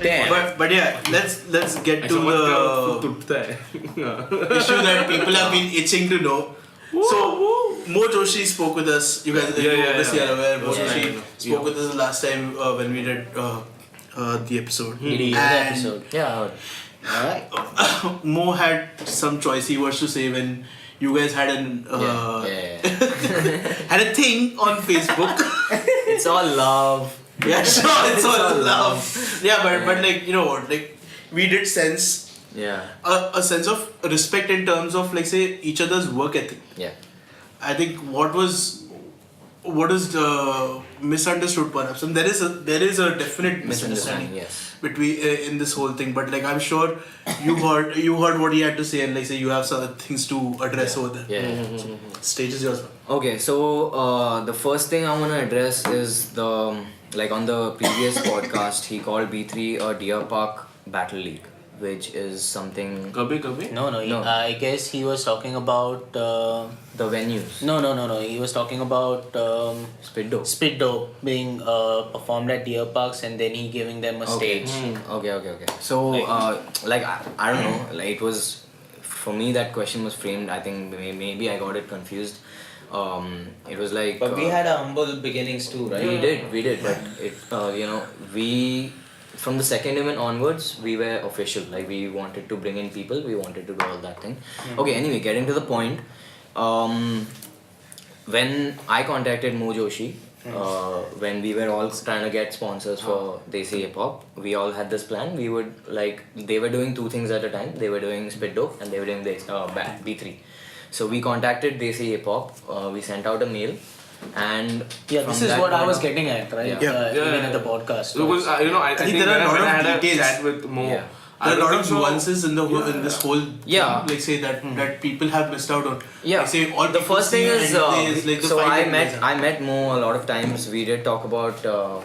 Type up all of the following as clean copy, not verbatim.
Damn. But yeah, let's get to the issue that people have been itching to know. So Mo Joshi spoke with us. You guys obviously are aware. Mo Joshi spoke with us last time when we did the episode. Did he hear the episode? Yeah. Alright. Mo had some choice. He was to say when you guys had had a thing on Facebook. It's all love. Yeah, sure, it's all love. Yeah, but like you know what, like we did sense a sense of respect in terms of like say each other's work ethic. Yeah. I think what is misunderstood perhaps, and there is a definite misunderstanding between in this whole thing. But like I'm sure you heard what he had to say, and like say you have some things to address over there. Yeah. So, stage is yours. Okay, so the first thing I want to address is the on the previous podcast he called B3 a Deer Park Battle League, which is something. Kabhi? No. I guess he was talking about the venues. No. He was talking about Spit Dope being performed at Deer Parks and then he giving them a stage. Okay. So I don't know. Like it was for me that question was framed. I think maybe I got it confused. It was like. But we had humble beginnings too, right? We did. But it we. From the second event onwards, we were official. Like we wanted to bring in people, we wanted to do all that thing. Okay, anyway, getting to the point. When I contacted Mo Joshi, when we were all trying to get sponsors for Desi Hip Hop, we all had this plan. We would they were doing two things at a time. They were doing Spit Dope and they were doing B3. So we contacted Desi Hip Hop. We sent out a mail. And this is what I was getting at, right? Even at the podcast. Because I think there are a lot of details. Chat with Mo. There are a lot of nuances in this whole thing, like say that people have missed out on. Yeah. Like say all the first thing is like so I met Mo a lot of times. We did talk about the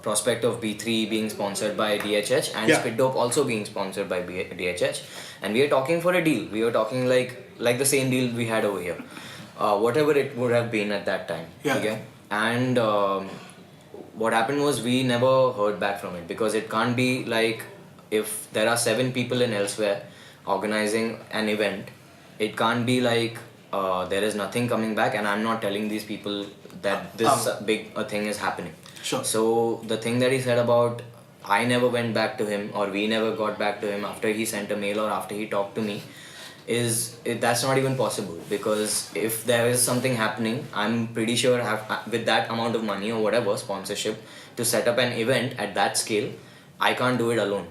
prospect of B3 being sponsored by DHH and Spit Dope also being sponsored by DHH, and we are talking for a deal. We were talking like the same deal we had over here, whatever it would have been at that time. Okay, and what happened was we never heard back from it because it can't be like if there are 7 people in elsewhere organizing an event, it can't be like there is nothing coming back and I'm not telling these people that this big thing is happening. Sure. So the thing that he said about I never went back to him or we never got back to him after he sent a mail or after he talked to me that's not even possible, because if there is something happening, I'm pretty sure with that amount of money or whatever sponsorship to set up an event at that scale, I can't do it alone.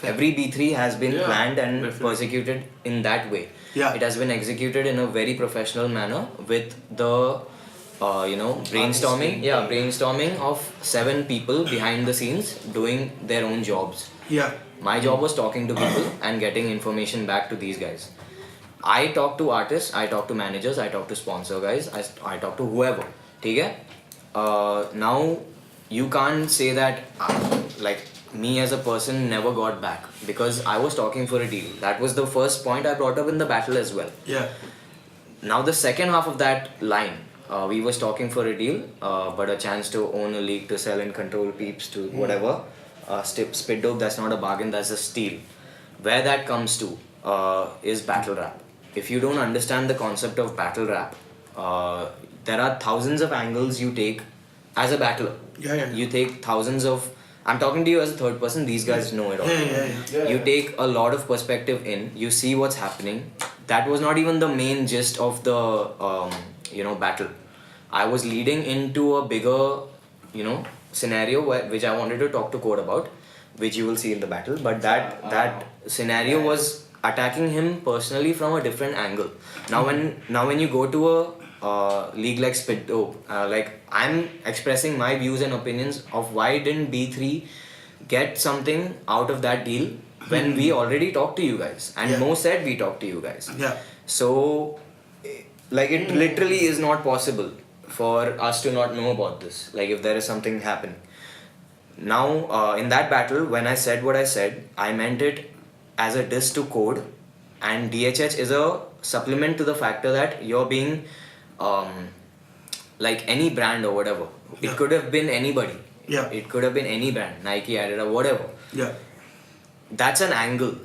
Every B3 has been planned and persecuted in that way. It has been executed in a very professional manner with the brainstorming of 7 people behind the scenes doing their own jobs. My job was talking to people and getting information back to these guys. I talk to artists, I talk to managers, I talk to sponsor guys, I talk to whoever. Okay? Now you can't say that me as a person never got back because I was talking for a deal. That was the first point I brought up in the battle as well. Now the second half of that line, we was talking for a deal, but a chance to own a league, to sell and control peeps, to whatever. Spit Dope, that's not a bargain, that's a steal. Where that comes to is battle rap. If you don't understand the concept of battle rap, there are thousands of angles you take as a battler. You take thousands of... I'm talking to you as a third person, these guys know it all. You take a lot of perspective in, you see what's happening. That was not even the main gist of the battle. I was leading into a bigger, scenario which I wanted to talk to Code about, which you will see in the battle. But that scenario was attacking him personally from a different angle. Now when you go to a league like Spit Dope, I'm expressing my views and opinions of why didn't B3 get something out of that deal when we already talked to you guys and Mo said we talked to you guys. So it literally is not possible for us to not know about this, if there is something happening. Now, in that battle, when I said what I said, I meant it as a diss to Code, and DHH is a supplement to the factor that you're being like any brand or whatever. It could have been anybody. It could have been any brand, Nike, Adidas, whatever. That's an angle.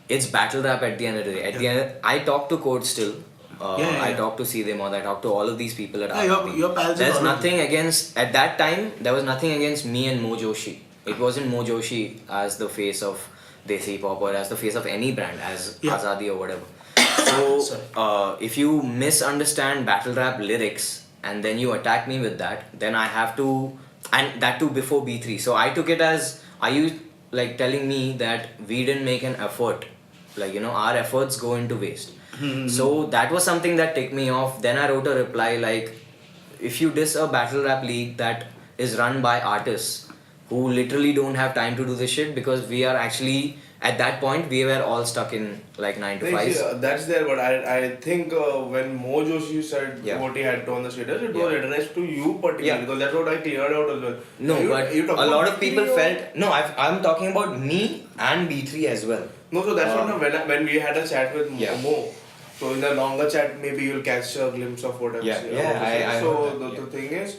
It's battle rap at the end of the day. At the end, I talk to Code still. I talk to C. I talk to all of these people at RRB. There's nothing against, at that time, there was nothing against me and Mo Joshi. It wasn't Mo Joshi as the face of Desi Pop or as the face of any brand, as Azadi or whatever. So, if you misunderstand battle rap lyrics and then you attack me with that, then I have to, and that too before B3. So I took it as, are you like telling me that we didn't make an effort? Like, you know, our efforts go into waste. So that was something that ticked me off. Then I wrote a reply like, if you diss a battle rap league that is run by artists who literally don't have time to do this shit, because we are actually, at that point, we were all stuck in like 9 to 5. That's there, but I think when Mo Joshi said what he had to on the status, it was addressed to you particularly, because that's what I cleared out as well. No, but a lot of people felt, no, I'm talking about me and B3 as well. No, so that's what when we had a chat with Mo. So in the longer chat, maybe you'll catch a glimpse of what I'm saying. So the thing is,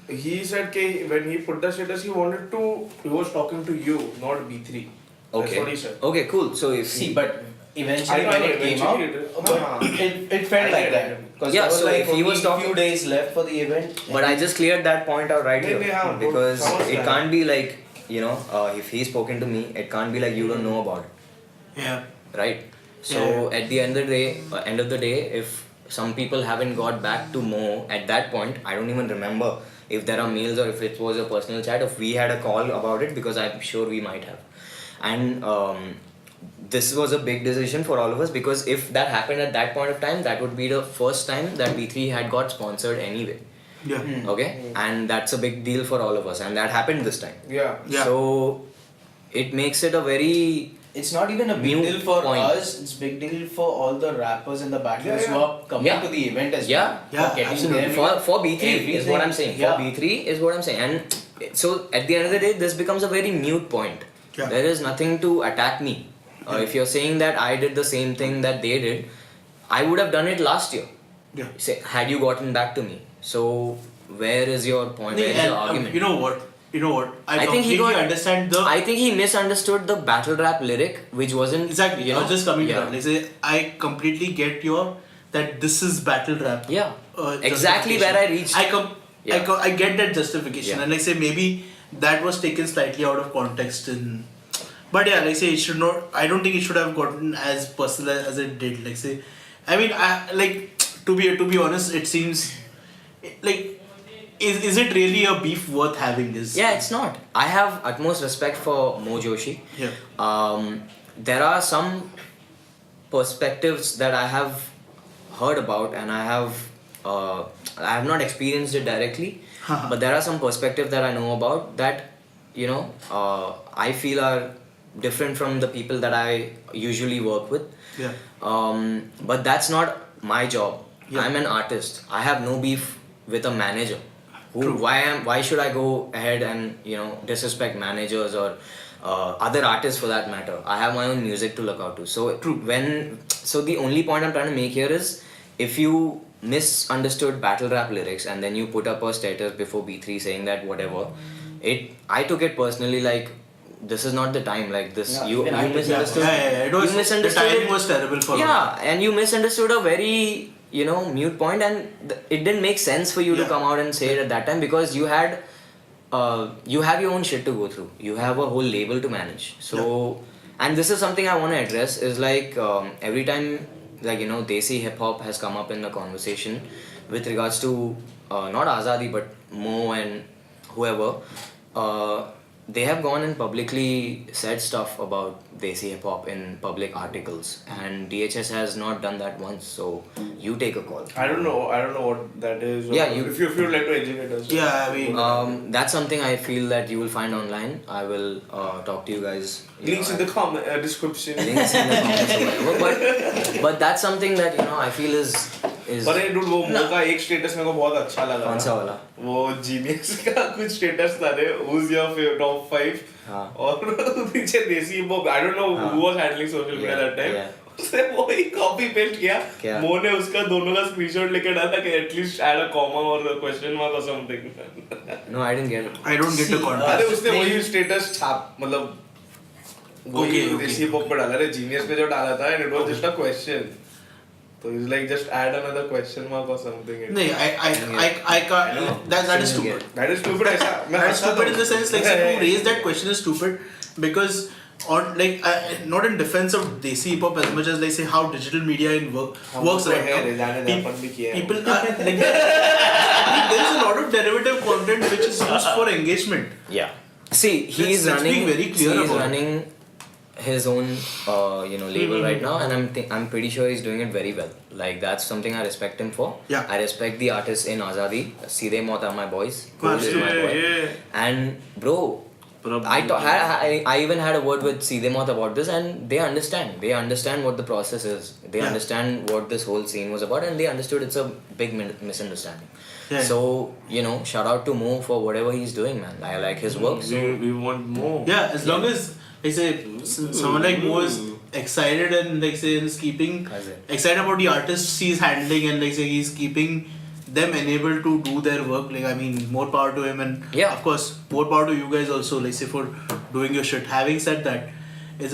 he said when he put the status, he was talking to you, not B3. That's what he said. Okay, cool. So if but eventually when it came out, it felt like that. Because there was like he was talking few days left for the event. But I just cleared that point out right here. Because it can't be like, you know, if he's spoken to me, it can't be like you don't know about it. Right? So at the end of the day, if some people haven't got back to Mo at that point, I don't even remember if there are mails or if it was a personal chat, if we had a call about it, because I'm sure we might have. And this was a big decision for all of us, because if that happened at that point of time, that would be the first time that B3 had got sponsored anyway. Okay? And that's a big deal for all of us, and that happened this time. So it makes it a very... It's not even a big deal for us, it's big deal for all the rappers and the battlers who are coming to the event as well. Absolutely. For B3 is what I'm saying. For B3 is what I'm saying. And so at the end of the day, this becomes a very mute point. There is nothing to attack me. If you're saying that I did the same thing that they did, I would have done it last year. Say, had you gotten back to me. So where is your point? Where is your argument? You know what? I completely understand I think he misunderstood the battle rap lyric, which wasn't... Exactly. You know, I was just coming to that. Like, say, I completely get that this is battle rap. Exactly where I reached. I get that justification. And like say, maybe that was taken slightly out of context. But yeah, like say, it should not... I don't think it should have gotten as personal as it did. Like say... I mean, to be honest, it seems... Like... Is it really a beef worth having? It's not. I have utmost respect for Mo Joshi. There are some perspectives that I have heard about, and I have not experienced it directly, but there are some perspectives that I know about that, you know, I feel are different from the people that I usually work with. But that's not my job. I'm an artist. I have no beef with a manager. Why should I go ahead and, you know, disrespect managers or other artists for that matter? I have my own music to look out to. So the only point I'm trying to make here is, if you misunderstood battle rap lyrics and then you put up a status before B3 saying that whatever, I took it personally like, this is not the time, like this. You misunderstood. You misunderstood. The timing was terrible for and you misunderstood a very, you know, mute point, and it didn't make sense for you to come out and say it at that time, because you have your own shit to go through. You have a whole label to manage. So, and this is something I want to address, is like every time, like, you know, Desi hip hop has come up in the conversation with regards to not Azadi but Mo and whoever, they have gone and publicly said stuff about Desi hip hop in public articles, and DHS has not done that once. So you take a call. I don't know what that is. If you like to educate us. I mean, that's something I feel that you will find online. I will talk to you guys. Links in the description. Links in the comments or whatever. But that's something that, you know, I feel is. पर dude, वो मो का एक status मेरे को बहुत अच्छा लगा. कौन सा वाला? वो जीनियस का कुछ स्टेटस था रे. Who's your top 5? और पीछे देसी वो I don't know who was handling social media that time. उसने वही कॉपी पेस्ट किया मो ने उसका दोनों का स्क्रीनशॉट लेके डाला कि एटलीस्ट ऐड अ कॉमा और क्वेश्चन मार्क और something no I didn't get it I don't get the context. अरे उसने वही स्टेटस छाप मतलब वही देसी पॉप पे डाला रे जीनियस पे जो डाला था and it was just a question तो it's like just add another question mark और something No, I can't. That is stupid. That is stupid ऐसा That is stupid in the sense like who raised that question is stupid because on like not in defense of desi hip hop as much as like say how digital media works right now. People are like there is a lot of derivative content which is used for engagement. Yeah. See, he's Let's be very clear he's about running his own label right now, and I'm pretty sure he's doing it very well. Like that's something I respect him for. Yeah. I respect the artists in Azadi. Seedhe Maut are my boys. Cool is my boy. yeah. And bro, I even had a word with Seedhe Maut about this, and they understand. They understand what the process is. They understand what this whole scene was about, and they understood it's a big misunderstanding. Yeah. So shout out to Mo for whatever he's doing, man. I like his work. So we want more. Yeah, as long as like say someone like Mo is excited and like say is keeping excited about the artists he's handling and like say he's keeping them enabled to do their work, like I mean more power to him, and of course more power to you guys also, like say for doing your shit. Having said that, is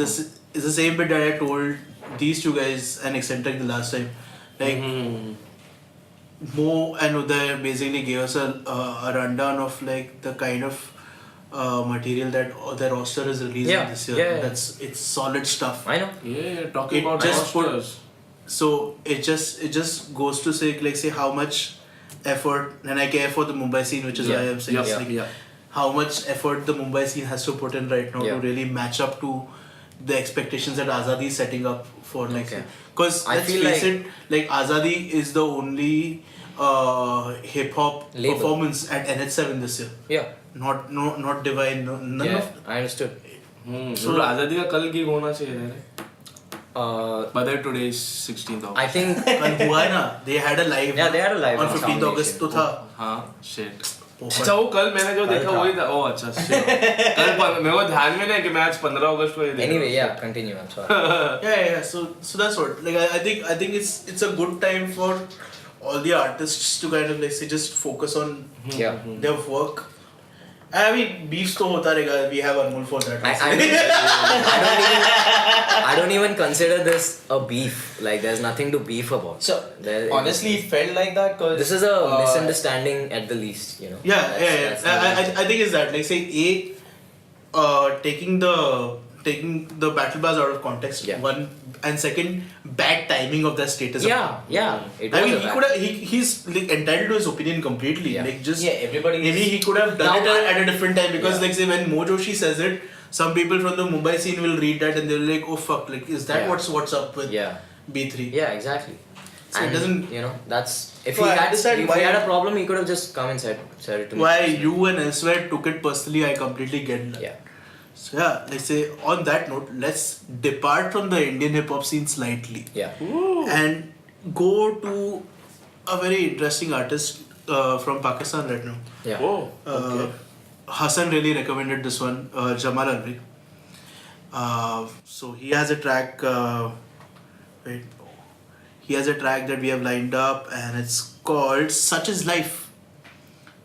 the same bit that I told these two guys and Eccentric the last time, like Mo and Uday basically gave us a rundown of like the kind of material that their roster is releasing this year. It's solid stuff. I know. Yeah, talking about rosters. So it just goes to say like say how much effort, and I care for the Mumbai scene, which is why I'm saying how much effort the Mumbai scene has to put in right now to really match up to the expectations that Azadi is setting up for, like because let's face it, like Azadi is the only hip hop performance at NH7 this year. Yeah. Not Divine. None of. I understood. So Azadi का कल gig होना चाहिए ना. But today is 16th August. I think कल हुआ है ना. They had a live. Yeah, they had a live on 15th August तो था. हाँ, shit. अच्छा वो कल मैंने जो देखा वही था. Oh अच्छा shit. कल मेरे को ध्यान में नहीं कि मैं आज 15 अगस्त को ये देखा. Anyway, yeah, continue. I'm sorry. Yeah. So that's what. Like I think it's a good time for all the artists to kind of like say just focus on their work. I mean, beefs to hota rahega. We have Anmol for that. I don't even consider this a beef. Like, there's nothing to beef about. So, honestly, it felt like that because this is a misunderstanding at the least, you know. Yeah. I think it's that. Like, say, taking the battle bars out of context. One, and second, bad timing of that status. Yeah. I mean, he's like entitled to his opinion completely. Like just everybody. Maybe he could have done it at a different time because, like, say when Mo Joshi says it, some people from the Mumbai scene will read that and they'll be like, oh fuck, like is that what's up with B3? Yeah, exactly. So and it doesn't. That's if he had a problem, he could have just come and said it to me. Why you and elsewhere took it personally, I completely get that. Yeah. So let's say on that note, let's depart from the Indian hip hop scene slightly. Yeah. And go to a very interesting artist from Pakistan right now. Yeah. Oh. Okay. Hassan really recommended this one, Jamal Alvi. So he has a track. He has a track that we have lined up, and it's called "Such Is Life."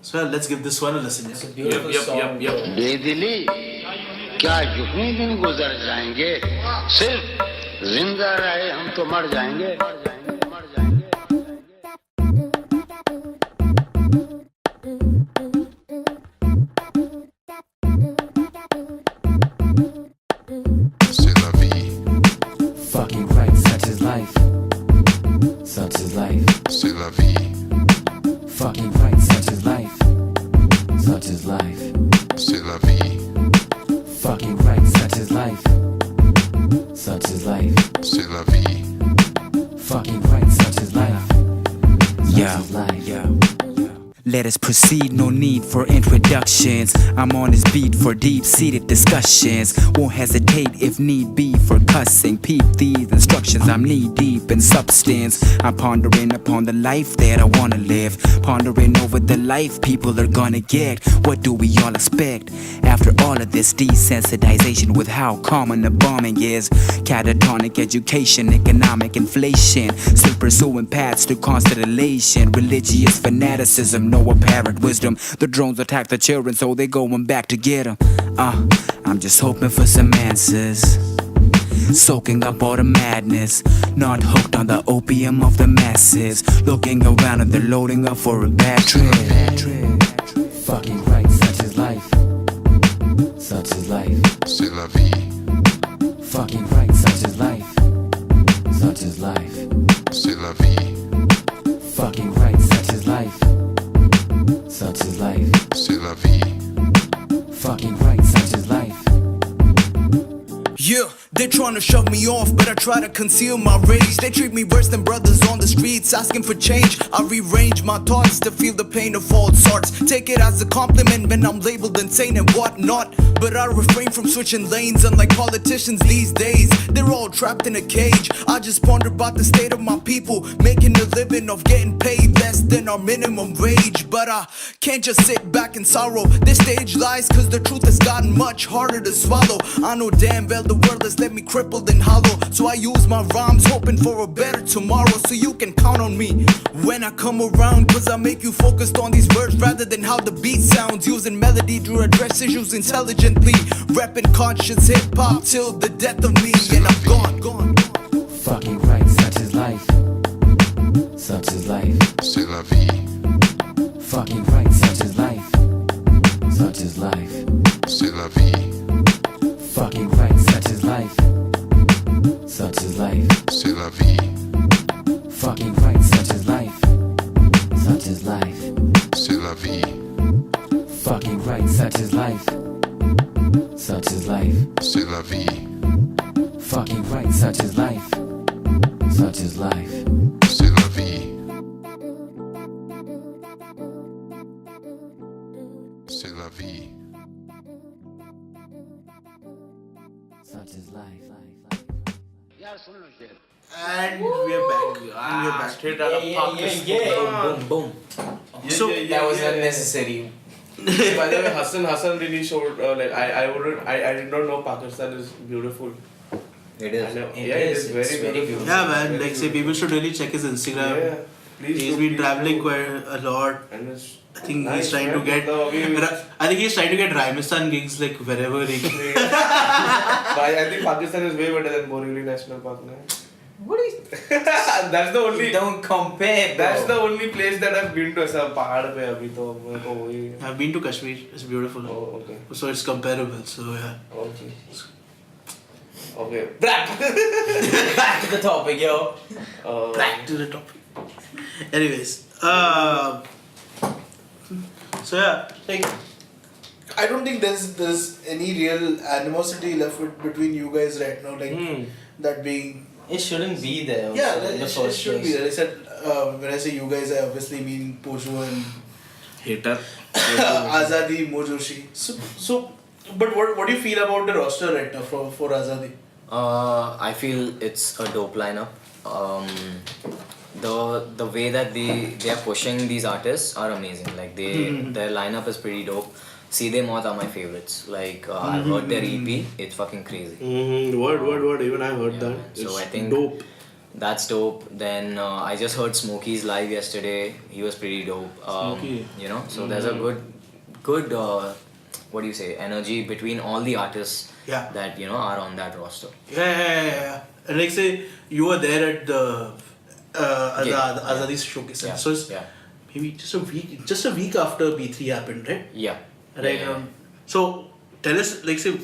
So let's give this one a listen. It's a beautiful song. बेदिली क्या यूं ही दिन गुजर जाएंगे सिर्फ जिंदा रहे हम तो मर जाएंगे C'est la vie. Fucking right, such is life. Such is life. C'est la vie. Fucking right, such is life. Such is life. C'est la vie. Fucking right, such is life. Such is life. C'est la vie. Fucking right, such is life. Yeah. let us proceed, no need for introductions. I'm on this beat for deep-seated discussions. Won't hesitate if need be for cussing. Peep these instructions, I'm knee-deep in substance. I'm pondering upon the life that I wanna live. Pondering over the life people are gonna get. What do we all expect? After all of this desensitization with how common the bombing is. Catatonic education, economic inflation. Still pursuing paths to constant elation. Religious fanaticism, no apparent wisdom. The drones attack the children, so they going back to get them. I'm just hoping for some answers. Soaking up all the madness. Not hooked on the opium of the masses. Looking around and they're loading up for a bad trip. Fucking right, such is life. Such is life. C'est la vie. Fucking right, such is life. Such is life. C'est la vie. Fucking right, such is life. Such is life. C'est la vie. Fucking right, such is life. Yeah, they're trying to shove me off, but I try to conceal my rage. They treat me worse than brothers on the streets, asking for change. I rearrange my thoughts to feel the pain of all sorts. Take it as a compliment when I'm labeled insane and whatnot. But I refrain from switching lanes, unlike politicians these days. They're all trapped in a cage. I just ponder about the state of my people, making a living of getting paid less than our minimum wage. But I can't just sit back in sorrow. This stage lies cause the truth has gotten much harder to swallow. I know damn well the world has left me crippled and hollow. So I use my rhymes hoping for a better tomorrow. So you can count on me when I come around, cause I make you focused on these words rather than how the beat sounds. Using melody to address issues intelligently. Rapping conscious hip-hop till the death of me. And I'm gone. Fucking right, such is life. Such is life. C'est la vie. Fucking right, such is life. Such is life. C'est la vie. Fucking right, such is life. Such is life. C'est la vie. Fucking right, such is life. Such is life. C'est la vie. Fucking right, such is life. Such is life. C'est la vie. Fucking right, such is life. Such is life. C'est la vie. C'est la vie. Such is life. And we're back. Straight out of Pakistan. Boom. So That was unnecessary. By the way, Hassan really showed I did not know Pakistan is beautiful. It is. It's very beautiful. yeah, man. Like say, people should really check his Instagram. Yeah, please. He's been traveling quite a lot. And it's I think nice, he's trying man. to get. I think he's trying to get Rajasthan gigs like wherever he can. But I think Pakistan is way better than Borivali National Park now. What is? That's the only. Don't compare. Bro. That's the only place that I've been to. ऐसा पहाड़ पे अभी तो मेरे को वही. I've been to Kashmir. It's beautiful. Oh, okay. So it's comparable. So yeah. Okay. Okay. Back to the topic, yo. Back to the topic. Anyways, so yeah, like I don't think there's any real animosity left between you guys right now. Like that being. It shouldn't be there. Yeah, in the it first should place. be there. I said when I say you guys, I obviously mean Poju and Hater. Azadi, Mo Joshi. So, but what do you feel about the roster right now for Azadi? I feel it's a dope lineup. The way that they are pushing these artists are amazing. Like their lineup is pretty dope. Seedhe Maut are my favorites. Like I've heard their EP. It's fucking crazy. What? Even I heard that. So It's I think dope. that's dope. Then I just heard Smokey's live yesterday. He was pretty dope. Smokey. You know, so there's a good what do you say, energy between all the artists that are on that roster. Yeah. And like say you were there at the Azadi showcase. Yeah. So it's maybe just a week after B3 happened, right? Yeah. Right. So tell us, like say,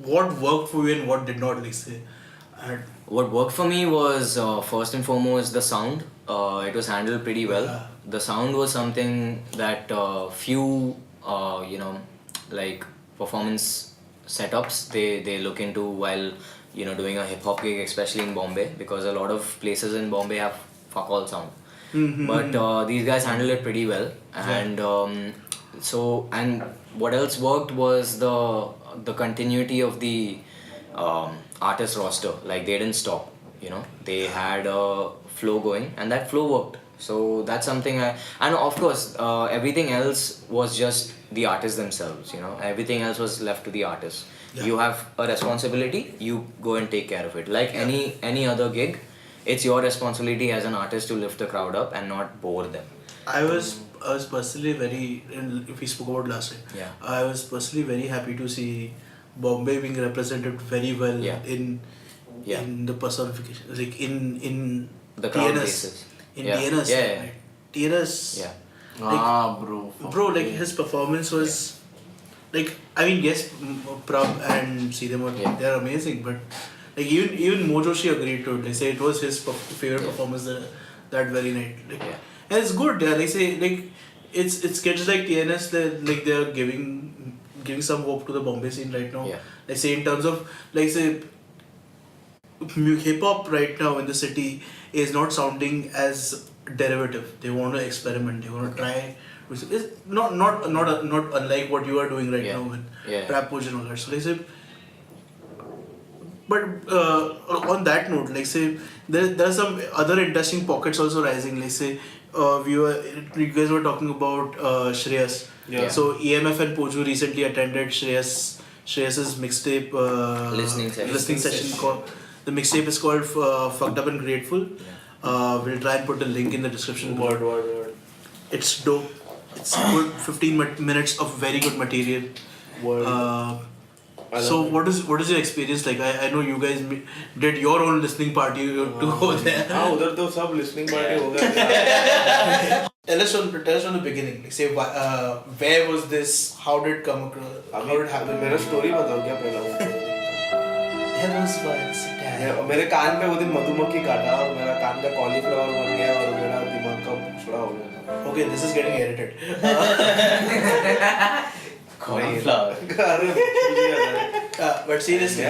what worked for you and what did not, like say. What worked for me was first and foremost the sound. It was handled pretty well. The sound was something that few like performance setups they look into while doing a hip hop gig, especially in Bombay, because a lot of places in Bombay have fuck all sound. But these guys handled it pretty well. And and what else worked was the continuity of the artist roster. Like they didn't stop, they had a flow going, and that flow worked. So that's something and of course everything else was just the artists themselves, everything else was left to the artists. You have a responsibility, you go and take care of it. Like any other gig, it's your responsibility as an artist to lift the crowd up and not bore them. I was personally very, if we spoke about last time, I was personally very happy to see Bombay being represented very well in the personification, like in the crowd TNS. bases. In TNS. Right? TNS. Yeah. Bro, like his performance was like, I mean, yes, Prab and Sridhar, they're amazing, but like even Mo Joshi agreed to it. They say it was his favorite performance that very night. Like, and it's good. They say like it's kids like TNS that like they're giving some hope to the Bombay scene right now. Like say in terms of like say hip hop right now in the city is not sounding as derivative. They want to experiment. They want to try. It's not unlike what you are doing right now with rap push and all that. So like say, but on that note, like say there are some other interesting pockets also rising. Like say you guys were talking about Shreyas. So EMF and Poju recently attended Shreyas's mixtape listening session. Called the mixtape is called Fucked Up and Grateful. We'll try and put the link in the description. Word. It's dope. It's good 15 minutes of very good material. So what is your experience like? I know you guys did your own listening party to go there. उधर तो सब listening party हो गया. Tell us from the beginning. Like say where was this? How did it come across? How did it happen? मेरा story बताओ क्या पहला? मेरे कान में वो दिन मधुमक्खी काटा और मेरा कान का कॉलीफ्लावर बन गया और मेरा दिमाग का छुड़ा हो गया. Okay, this is getting edited. Cauliflower. But seriously, I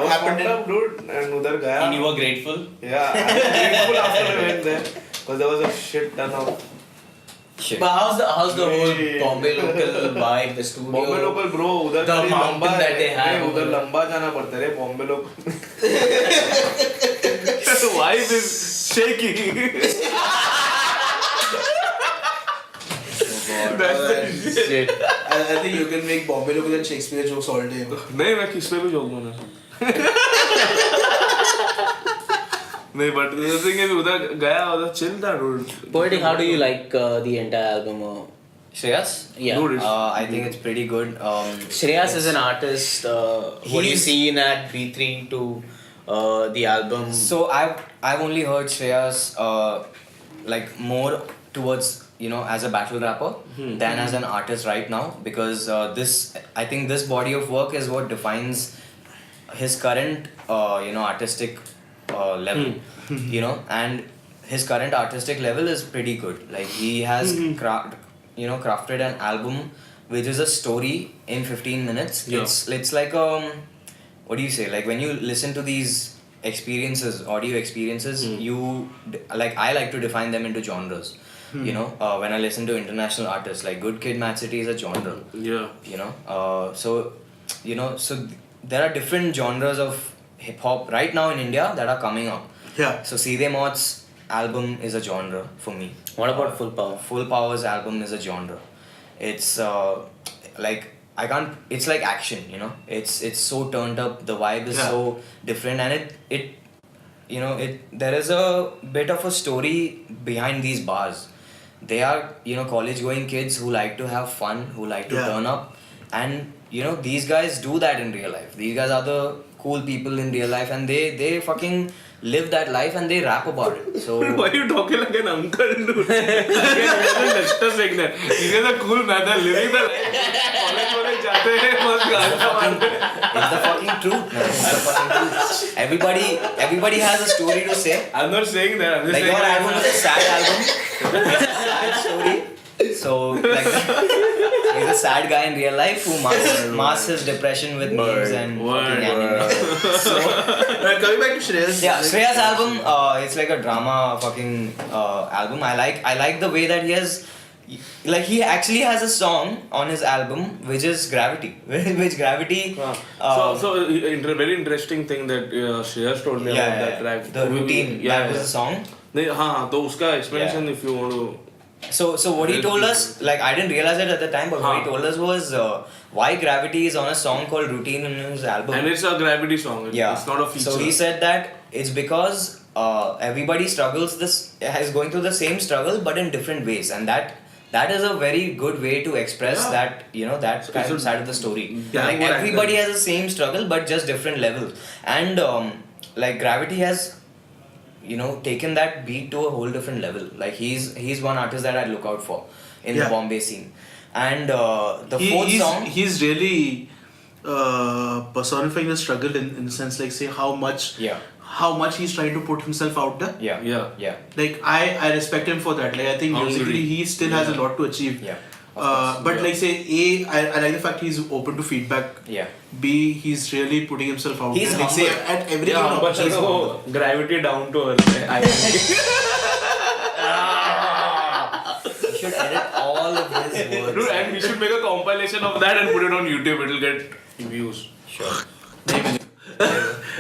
was fucked up, dude, and udhar gaya. And you were grateful? Yeah, I was grateful after I went there because there was a shit ton of shit. But how's the whole Bombay local vibe, the studio? Bombay local, bro, udhar the mountain that they have. Udhar lamba jana padta re Bombay local. The vibe is shaking. That's the shit. I think you can make Bombay local and Shakespeare jokes all day. नहीं मैं किस पे भी joke दूँगा. नहीं but the thing is उधर गया उधर chill था dude. Poetik, how do you like the entire album? Shreyas? Yeah. I think it's pretty good. Shreyas is an artist. What do you see in that B3 to the album? So I've only heard Shreyas like more towards as a battle rapper than as an artist right now, because I think this body of work is what defines his current artistic level. And his current artistic level is pretty good. Like he has crafted an album which is a story in 15 minutes. It's like what do you say, like when you listen to these audio experiences, I like to define them into genres. When I listen to international artists, like Good Kid, Mad City is a genre. So there are different genres of hip hop right now in India that are coming up. So Seedhe Maut's album is a genre for me. What about Full Power? Full Power's album is a genre. It's it's like action, it's so turned up, the vibe is so different, and there is a bit of a story behind these bars. They are college going kids who like to have fun, who like to turn up, and these guys do that in real life. These guys are the cool people in real life, and they fucking live that life and they rap about it. So why are you talking like an uncle, dude? Let's just like that. These guys are cool, man. They're living the life. College जाते हैं, बस गाना मारते हैं. It's the fucking truth, man. It's the fucking truth. Everybody has a story to say. I'm not saying that. I'm just like saying your album is a sad album. It's a sad story. So like it's the sad guy in real life who masks his depression with memes and fucking anime. So, coming back to Shreyas. Yeah, Shreyas' album, it's like a drama fucking album. I like the way that he has. Like he actually has a song on his album which is Gravity. Which Gravity. Very interesting thing that Shreyas told me about that track. The routine. That was the song. तो उसका explanation if you want to. So what he told us, like I didn't realize it at the time, but what he told us was why Gravity is on a song called Routine in his album. And it's a Gravity song. It's not a feature. So he said that it's because everybody is going through the same struggle but in different ways, and that is a very good way to express that, that kind of side of the story. Yeah, like everybody has the same struggle but just different levels. And like Gravity has taken that beat to a whole different level. Like he's one artist that I look out for in the Bombay scene. And the fourth song, he's really personifying the struggle in the sense, like, say how much he's trying to put himself out there. Yeah. Like I respect him for that. Like I think musically he still has a lot to achieve. Yeah. But like say I like the fact he's open to feedback. Yeah. B, he's really putting himself out He's there. Like say at every Gravity down to earth. I think. You should edit all of his words. Dude, and we should make a compilation of that and put it on YouTube. It'll get views. Sure.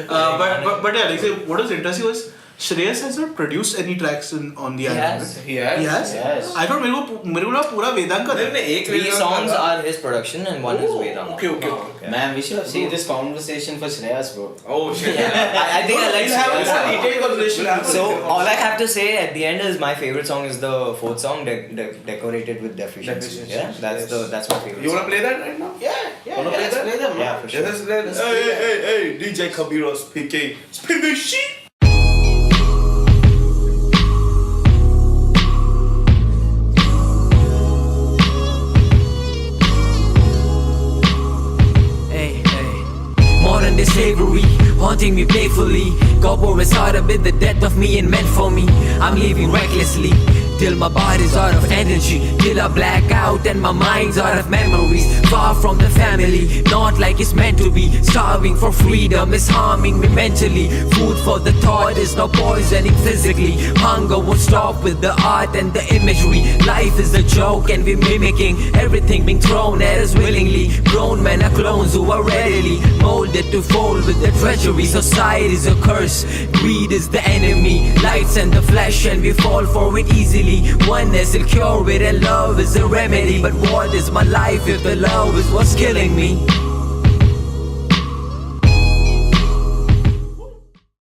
But yeah, like say what was interesting was Shreyas has not produced any tracks on the album. He has. Yes. I thought मेरे को पूरा वेदांत का था. 3 songs are his production and 1 is Vedanta. Okay. Man, we should have seen this conversation for Shreyas, bro. Oh shit. I think I like Shreyas. Detailed conversation. So all I have to say at the end is my favorite song is the 4th song, Decorated with Deficiency. Yeah, that's my favorite. You wanna play that right now? Yeah. Wanna play that? Play them, Yeah, for sure. Hey, DJ Kabiro speaking. Spin the shit. Modern day slavery, haunting me playfully. God war is harder with the death of me and meant for me. I'm living recklessly till my body's out of energy, till I black out and my mind's out of memories. Far from the family, not like it's meant to be. Starving for freedom is harming me mentally. Food for the thought is now poisoning physically. Hunger won't stop with the art and the imagery. Life is a joke and we're mimicking everything being thrown at us willingly. Grown men are clones who are readily molded to fold with the treachery. Society's a curse, greed is the enemy. Lights and the flesh and we fall for it easily. Oneness will cure it and love is a remedy. But what is my life if the love is what's killing me?